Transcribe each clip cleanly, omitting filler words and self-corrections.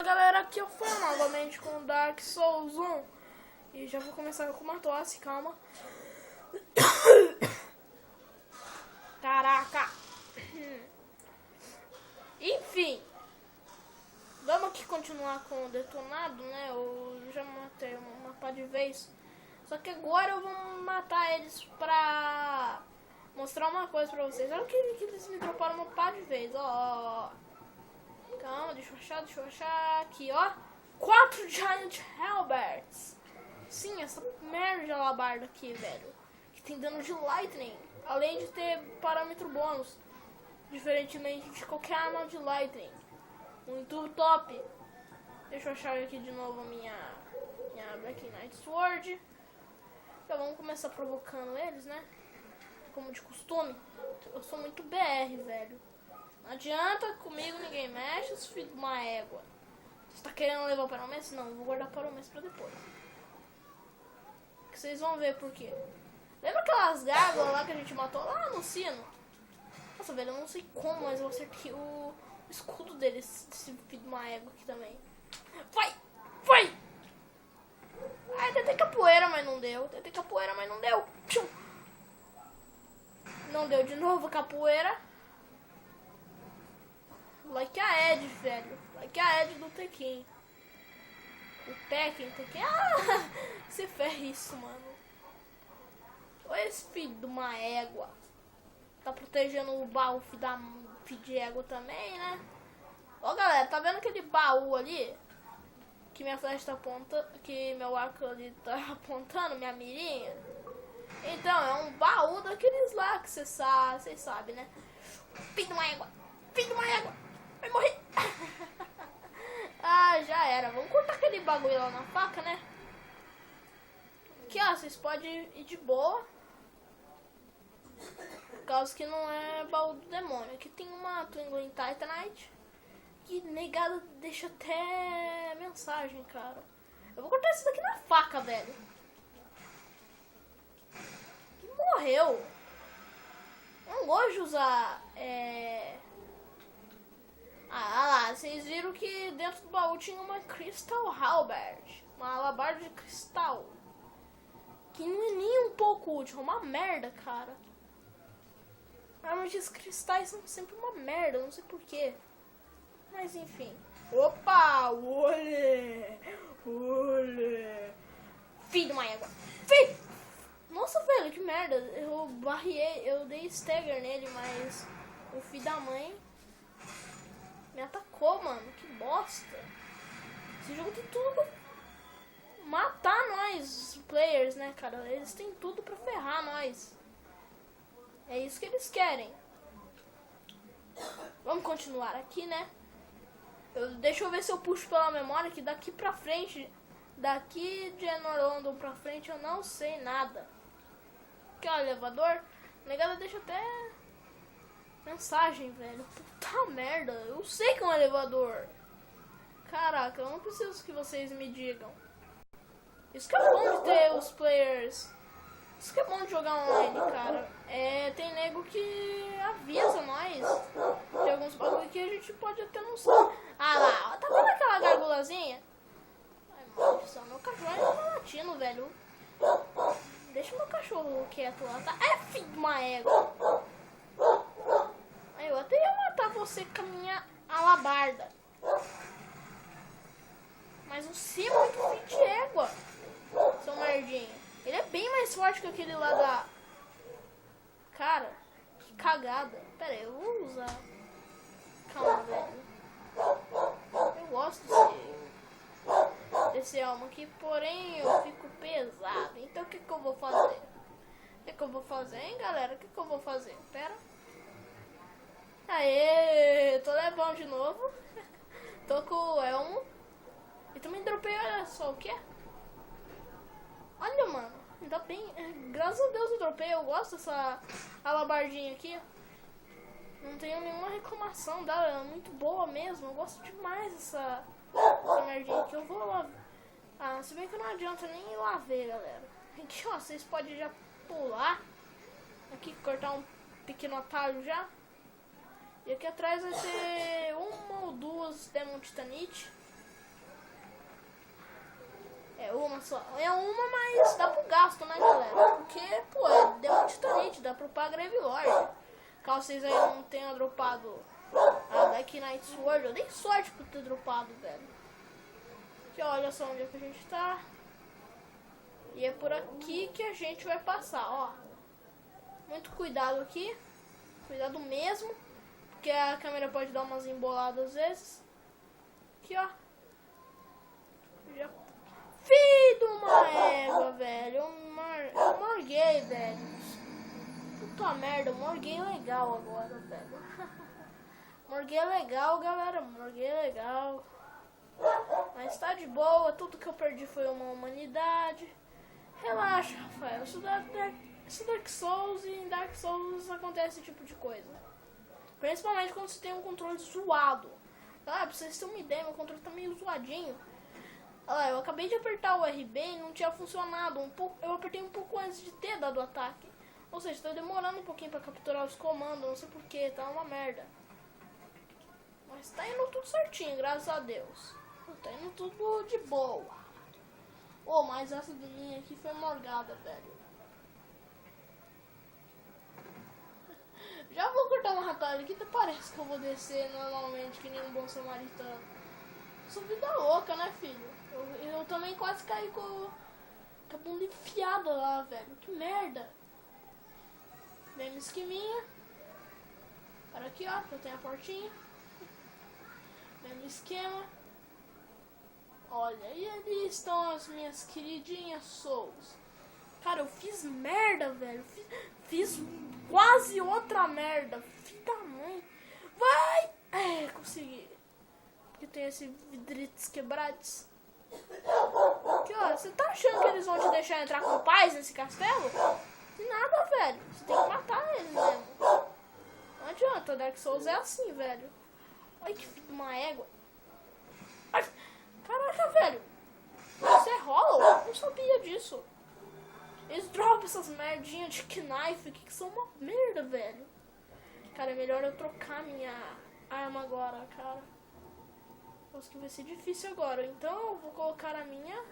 Galera, aqui eu fui novamente com Dark Souls 1 e já vou começar com uma tosse, calma. Caraca. Enfim, vamos aqui continuar com o detonado, né? Eu já matei uma pá de vez. Só que agora eu vou matar eles pra mostrar uma coisa pra vocês. Olha que eles me droparam uma pá de vez, ó. Calma, deixa eu achar aqui, ó. 4 Giant Halberds. Sim, essa merda de alabarda aqui, velho. Que tem dano de Lightning. Além de ter parâmetro bônus. Diferentemente de qualquer arma de Lightning. Muito top. Deixa eu achar aqui de novo a minha Black Knight Sword. Então vamos começar provocando eles, né? Como de costume. Eu sou muito BR, velho. Não adianta, comigo ninguém mexe, os filhos de uma égua. Você tá querendo levar para o mês? Não, eu vou guardar para o mês pra depois. Que vocês vão ver por quê. Lembra aquelas gárgulas lá que a gente matou lá no sino? Nossa, velho, eu não sei como, mas eu acertei o escudo deles, desse filho de uma égua aqui também. Vai! Vai! Ai, tentei capoeira, mas não deu. Tchum. Não deu de novo capoeira. Like a Ed, velho. Like a Ed do Tekken. O Tekken. Ah! Você fez isso, mano. Olha esse filho de uma égua. Tá protegendo o baú filho de égua também, né? Ó, galera, tá vendo aquele baú ali? Que minha flecha tá apontando. Que meu arco ali tá apontando, minha mirinha. Então, é um baú daqueles lá que vocês sabem, né? Filho de uma égua. Filho de uma égua. Vai morrer. Ah, já era. Vamos cortar aquele bagulho lá na faca, né? Aqui, ó, vocês podem ir de boa. Por causa que não é baú do demônio. Aqui tem uma Twinkling Titanite. Que negada deixa até mensagem, cara. Eu vou cortar isso daqui na faca, velho. Que morreu. Eu não gosto de usar... Ah lá, vocês viram que dentro do baú tinha uma Crystal Halberd. Uma alabarda de cristal. Que não é nem um pouco útil, é uma merda, cara. Armas de cristais são sempre uma merda, não sei porquê. Mas enfim. Opa! Olê! Olê! Filho de uma égua! Filho! Nossa, velho, que merda. Eu barriei, eu dei stagger nele, mas o filho da mãe me atacou, mano. Que bosta. Esse jogo tem tudo pra matar nós, players, né, cara? Eles têm tudo pra ferrar nós. É isso que eles querem. Vamos continuar aqui, né? Deixa eu ver se eu puxo pela memória que daqui pra frente, daqui de Orlando pra frente, eu não sei nada. Aqui, ó, elevador. Negada deixa até mensagem, velho. Puta merda. Eu sei que é um elevador. Caraca, eu não preciso que vocês me digam. Isso que é bom de ter os players. Isso que é bom de jogar online, cara. Tem nego que avisa nós. Tem alguns bagulho que a gente pode até não saber. Ah lá, tá vendo aquela gargulazinha? Ai, maldição, meu cachorro ainda tá latindo, velho. Deixa meu cachorro quieto lá, tá? É, filho de uma égua. Aí eu até ia matar você com a minha alabarda. Mas você é muito filho de égua, seu merdinho. Ele é bem mais forte que aquele lá da... Cara, que cagada. Pera aí, eu vou usar... Calma, velho. Eu gosto desse alma aqui, porém eu fico pesado. Então o que eu vou fazer? O que eu vou fazer, hein, galera? O que eu vou fazer? Pera. Aê, tô levando de novo. Tô com o elmo. E também dropei, olha só, o que é? Olha, mano, ainda bem, graças a Deus eu dropei, eu gosto dessa alabardinha aqui. Não tenho nenhuma reclamação dela, ela é muito boa mesmo, eu gosto demais dessa merdinha aqui. Eu vou lá, se bem que não adianta nem ir lá ver, galera. Aqui, ó, vocês podem já pular, aqui cortar um pequeno atalho já. E aqui atrás vai ter uma ou duas Demon Titanite. É uma só. É uma, mas dá pro gasto, né, galera? Porque, pô, é Demon Titanite, dá pro upar Grave Lord. Caso vocês aí não tenham dropado a Black Knight Sword, eu dei sorte por ter dropado, velho. Aqui, olha só onde é que a gente tá. E é por aqui que a gente vai passar, ó. Muito cuidado aqui. Cuidado mesmo. Porque a câmera pode dar umas emboladas às vezes. Aqui, ó. Já... Filho de uma égua, velho. Eu morguei, velho. Puta merda, eu morguei legal agora, velho. Morguei legal, galera. Morguei legal. Mas tá de boa. Tudo que eu perdi foi uma humanidade. Relaxa, Rafael. Isso Dark Souls, e em Dark Souls acontece esse tipo de coisa. Principalmente quando você tem um controle zoado. Ah, pra vocês terem uma ideia, meu controle tá meio zoadinho. Olha, eu acabei de apertar o RB e não tinha funcionado. Eu apertei um pouco antes de ter dado o ataque. Ou seja, tá demorando um pouquinho pra capturar os comandos, não sei porquê, tá uma merda. Mas tá indo tudo certinho, graças a Deus. Tá indo tudo de boa. Oh, mas essa de mim aqui foi morgada, velho. Já vou cortar uma ratalha aqui, até parece que eu vou descer normalmente, que nem um bom samaritano. Sou vida louca, né, filho? Eu também quase caí com a bunda enfiada lá, velho. Que merda. Mesmo esqueminha. Para aqui, ó, que eu tenho a portinha. Mesmo esquema. Olha, e ali estão as minhas queridinhas Souls. Cara, eu fiz merda, velho. Fiz quase outra merda. Filho da mãe. Vai! É, consegui. Porque tem esse vidritos quebrados. Aqui, ó. Você tá achando que eles vão te deixar entrar com paz nesse castelo? Nada, velho. Você tem que matar eles mesmo. Não adianta. Dark Souls é assim, velho. Olha que filho de uma égua. Ai, caraca, velho. Isso é hollow? Eu não sabia disso. Eles dropam essas merdinhas de knife que são uma merda, velho. Cara, é melhor eu trocar minha arma agora, cara. Acho que vai ser difícil agora. Então eu vou colocar a minha.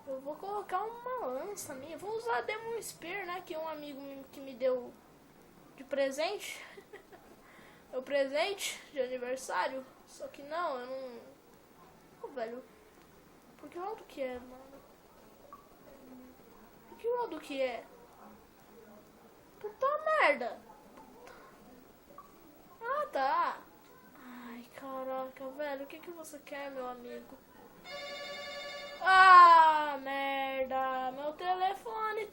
Eu vou colocar uma lança minha. Vou usar a Demon Spear, né? Que um amigo que me deu de presente. Meu presente de aniversário. Só que não, eu não. Oh, velho. Por que modo que é, mano? Por que modo que é? Puta merda. Ah, tá. Ai, caraca, velho. O que você quer, meu amigo? Ah, merda. Meu telefone.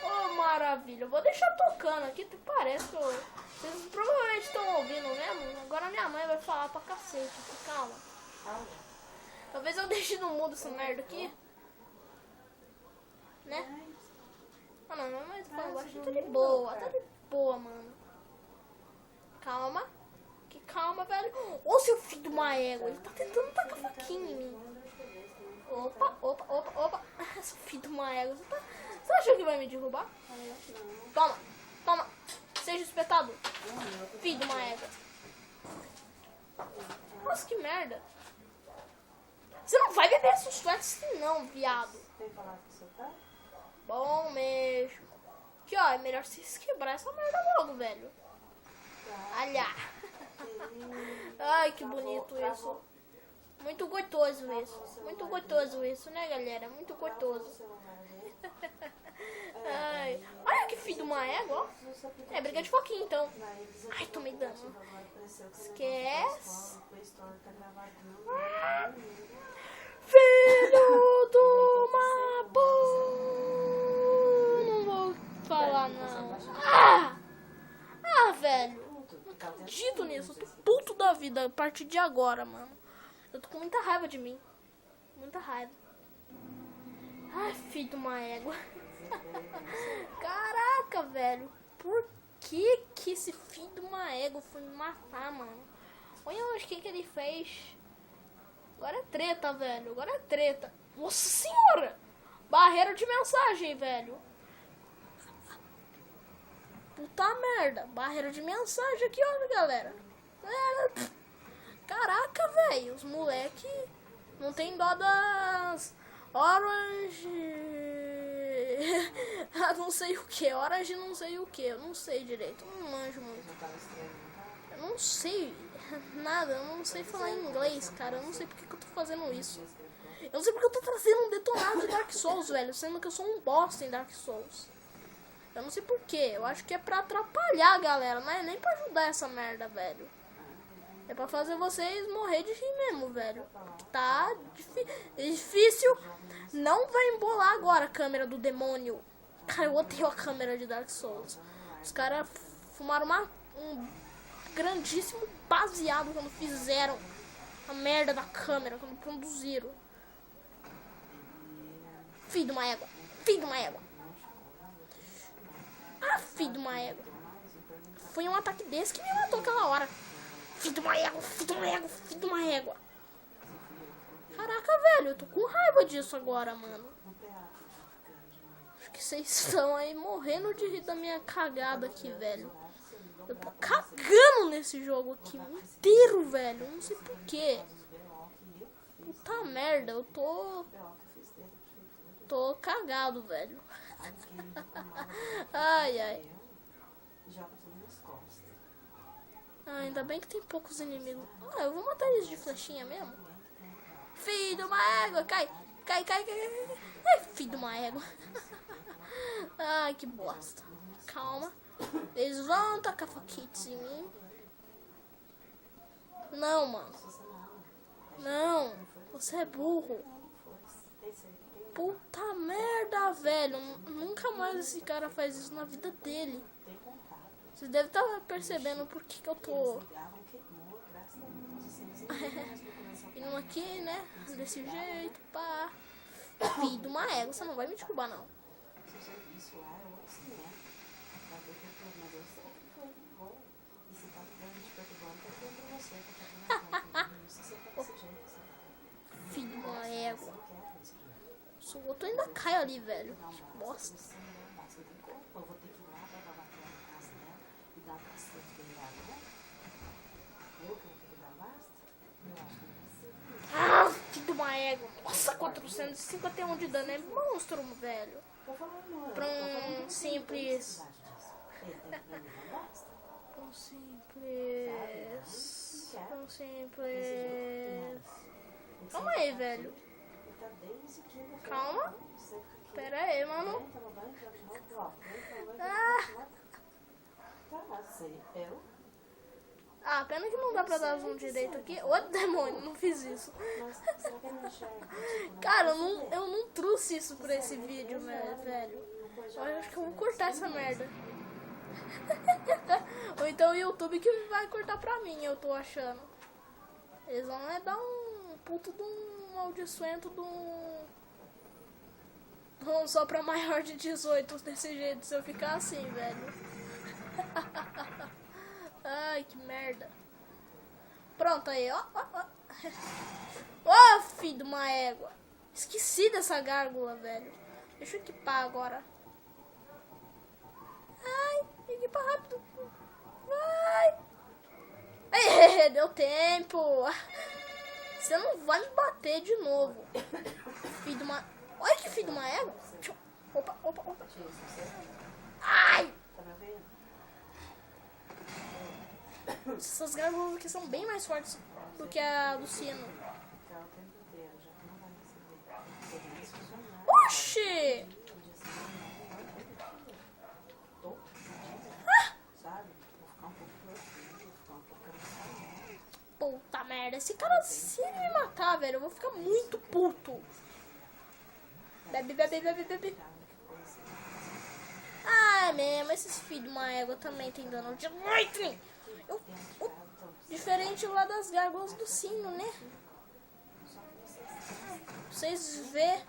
Oh, maravilha. Eu vou deixar tocando aqui. Parece que vocês provavelmente estão ouvindo mesmo. Agora minha mãe vai falar pra cacete. Calma. Talvez eu deixe no mudo essa merda aqui. Né? Ah, não, mas falando baixo, tá de boa, mano. Calma. Que calma, velho. Ô, seu filho de uma égua. Ele tá tentando tacar faquinha em mim. Opa. Seu filho de uma égua. Você acha que vai me derrubar? Toma. Seja espetado. Filho de uma égua. Nossa, que merda. Você não vai beber susto assim não, viado. Bom mesmo. Aqui, ó, é melhor vocês quebrar essa merda logo, velho. Olha. Ai, que bonito isso. Muito gostoso isso, né, galera? Muito gostoso. Ai, olha que filho de uma égua, ó. É, briga de foquinha, então. Ai, tomei dano. Esquece. Filho de uma não vou falar, não. Ah, velho. Não acredito nisso. Eu tô puto da vida a partir de agora, mano. Eu tô com muita raiva de mim. Muita raiva. Ai, filho de uma égua. Caraca, velho. Por que esse filho de uma égua foi me matar, mano? Olha o que ele fez. Agora é treta, velho. Agora é treta. Nossa senhora! Barreira de mensagem, velho. Puta merda. Barreira de mensagem aqui, olha, galera. Caraca, velho. Os moleque não tem dó das Orange. Não sei o que. Orange não sei o que. Eu não sei direito. Eu não manjo muito. Eu não sei nada. Eu não sei falar inglês, cara. Eu não sei porque que eu tô fazendo isso. Eu não sei porque eu tô trazendo um detonado de Dark Souls, velho. Sendo que eu sou um bosta em Dark Souls. Eu não sei porquê. Eu acho que é pra atrapalhar, galera. Não é nem pra ajudar essa merda, velho. É pra fazer vocês morrer de rir mesmo, velho. Tá difícil. Não vai embolar agora a câmera do demônio. Cara, eu odeio a câmera de Dark Souls. Os caras fumaram um grandíssimo baseado quando fizeram a merda da câmera, quando produziram. Filho de uma égua. Filho de uma égua. Ah, filho de uma égua. Foi um ataque desse que me matou aquela hora. Filho de uma égua, filho de uma égua, filho de uma égua. Caraca, velho, eu tô com raiva disso agora, mano. Acho que vocês estão aí morrendo de rir da minha cagada aqui, velho. Eu tô cagando nesse jogo aqui inteiro, velho. Não sei porquê. Puta merda, eu tô cagado, velho. Ai, ai. Ah, ainda bem que tem poucos inimigos. Ah, eu vou matar eles de flechinha mesmo. Filho de uma égua, cai. Cai. Ai, filho de uma égua. Ai, que bosta. Calma. Eles vão tacar faquites em mim. Não, mano. Não. Você é burro. Puta merda, velho. Nunca mais esse cara faz isso na vida dele. Vocês devem estar percebendo por que eu tô indo aqui, né? Desse jeito, pá. Filho de uma égua, você não vai me derrubar, não. Filho de uma égua. O outro ainda cai ali, velho. Que bosta. Ah, filho de uma égua. Nossa, 451 de dano. É monstro, velho. Pra um simples... Calma aí, velho. Calma. Pera aí, mano. Ah, pena que não dá pra dar zoom direito aqui. Ô, demônio, não fiz isso. Cara, eu não trouxe isso pra esse vídeo, velho. Eu acho que eu vou cortar essa merda. Ou então o YouTube que vai cortar pra mim, eu tô achando. Eles vão dar um puto de um audiosuento de um só pra maior de 18 desse jeito, se eu ficar assim, velho. Ai, que merda. Pronto, aí, ó. Ó, filho de uma égua. Esqueci dessa gárgula, velho. Deixa eu equipar agora. Ai, equipa rápido. Vai. Ei, deu tempo. Você não vai me bater de novo. Filho de uma... Olha que filho de uma égua. Opa. Ai. Essas gárgulas aqui são bem mais fortes do que a do sino. Oxi! Puta merda, esse cara, se ele me matar, velho, eu vou ficar muito puto. Bebe. Ah, é mesmo, esses filhos de uma égua também tem dano de lightning. Diferente lá das gárgulas do sino, né? Vocês vê.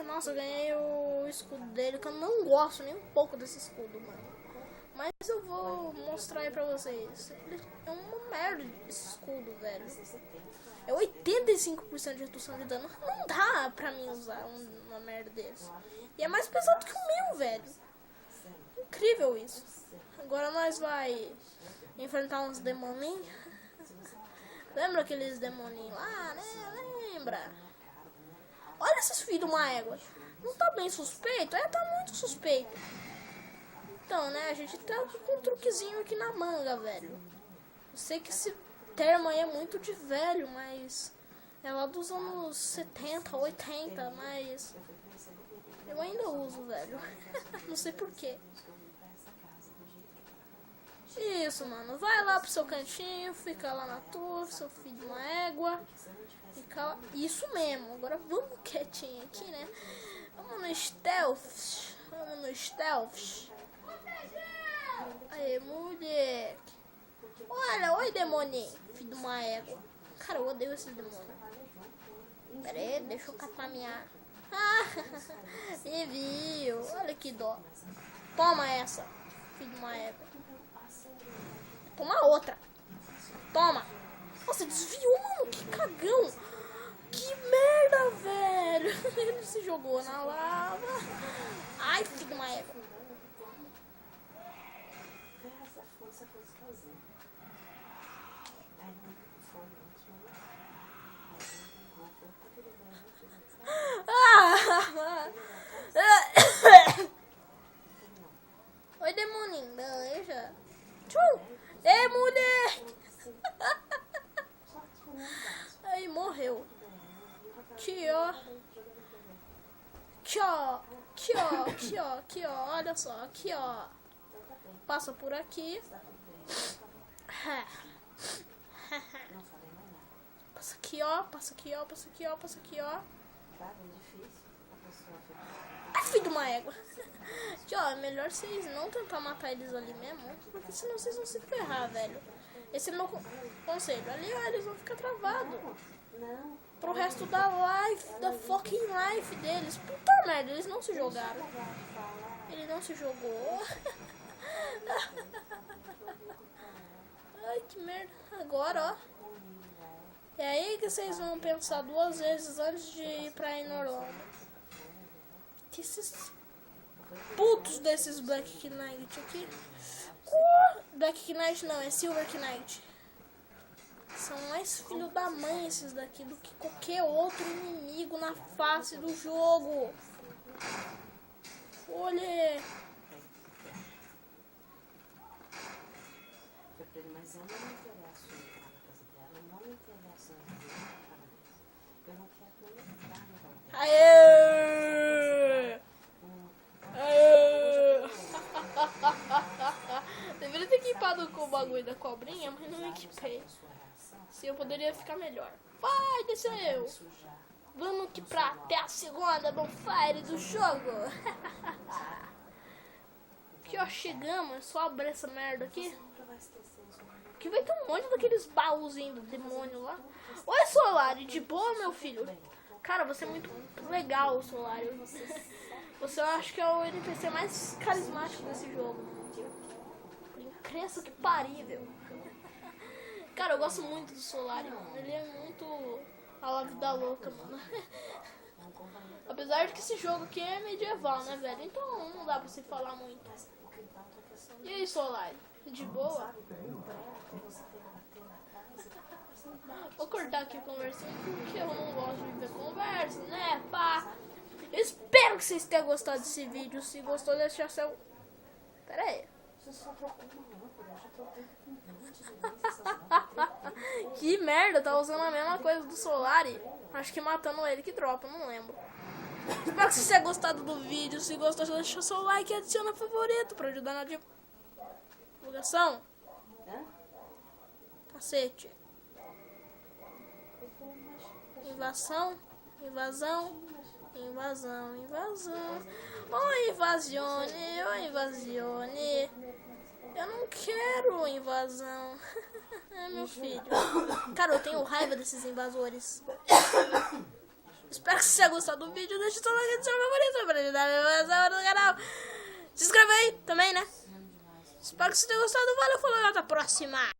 Nossa, eu ganhei o escudo dele, que eu não gosto nem um pouco desse escudo, mano. Mas Mas eu vou mostrar aí pra vocês. É uma merda esse escudo, velho. É 85% de redução de dano. Não dá pra mim usar uma merda desse. E é mais pesado que o meu, velho. Incrível isso. Agora nós vai enfrentar uns demoninhos. Lembra aqueles demoninhos lá, né? Lembra? Olha esses filhos de uma égua. Não tá bem suspeito? É, tá muito suspeito. Então, né, a gente tá com um truquezinho aqui na manga, velho. Eu sei que esse termo aí é muito de velho, mas é lá dos anos 70, 80, mas eu ainda uso, velho. Não sei porquê. Isso, mano. Vai lá pro seu cantinho, fica lá na tua, seu filho de uma égua. Fica lá. Isso mesmo. Agora vamos quietinho aqui, né? Vamos no stealth. Vamos no stealth. Aê, moleque. Olha, oi, demoninho. Filho de uma égua. Cara, eu odeio esses demônios. Pera aí, deixa eu catar minha... Ah, me viu. Olha que dó. Toma essa, filho de uma égua. Toma outra. Toma. Nossa, desviou, mano. Que cagão. Que merda, velho. Ele se jogou na lava. Ai, filho de uma égua. Oi, demoninho, beleza? Tchau! Ei, moleque! Aí, morreu. Aqui, ó. Aqui, ó. Aqui, ó. Aqui, ó. Aqui, ó. Olha só. Aqui, ó. Passa por aqui. Passa aqui, ó. Passa aqui, ó. Passa aqui, ó. Passa aqui, ó. Ai, filho de uma égua. Aqui, ó, é melhor vocês não tentar matar eles ali mesmo, porque senão vocês vão se ferrar, velho. Esse é meu conselho. Ali, ó, eles vão ficar travados pro resto da life, da fucking life deles. Puta merda, eles não se jogaram. Ele não se jogou. Ai, que merda. Agora, ó. É aí que vocês vão pensar duas vezes antes de ir pra Inorlanda. Que esses putos desses Black Knight aqui. Black Knight não, é Silver Knight. São mais filho da mãe esses daqui do que qualquer outro inimigo na face do jogo. Olha. Mas eu não me interesso na casa dela, eu não me interesso eu não quero nem entrar. Aê! Aê! Deveria ter equipado com o bagulho da cobrinha, mas não equipei. Se eu poderia ficar melhor. Vai, desceu! Vamos aqui pra até a segunda bonfire do jogo. Aqui, ó, chegamos. É só abrir essa merda aqui. Que vai ter um monte daqueles baúzinhos do demônio lá. Oi, Solari, de boa, meu filho? Cara, você é muito legal, Solari. Você eu acho que é o NPC mais carismático desse jogo. Por incrível que parível. Cara, eu gosto muito do Solari, mano. Ele é muito a la vida louca, mano. Apesar de que esse jogo aqui é medieval, né, velho? Então não dá pra se falar muito. E aí, Solari? De boa? Vou cortar aqui a conversinha porque eu não gosto de ver conversa, né, pá? Eu espero que vocês tenham gostado desse vídeo. Se gostou, deixa seu... Pera aí. Que merda, tá usando a mesma coisa do Solari. Acho que matando ele que dropa, não lembro. Espero que vocês tenham gostado do vídeo. Se gostou, deixa seu like e adiciona favorito pra ajudar na divulgação. Cacete. Invasão. Invasão. Invasão. Invasão. Oi, invasione. Oi, invasione. Eu não quero invasão. É, meu filho. Cara, eu tenho raiva desses invasores. Espero que você tenha gostado do vídeo. Deixa o seu like e seu favorito pra ajudar a divulgação do canal. Se inscreve aí também, né? Espero que você tenha gostado. Valeu, falou e até a próxima.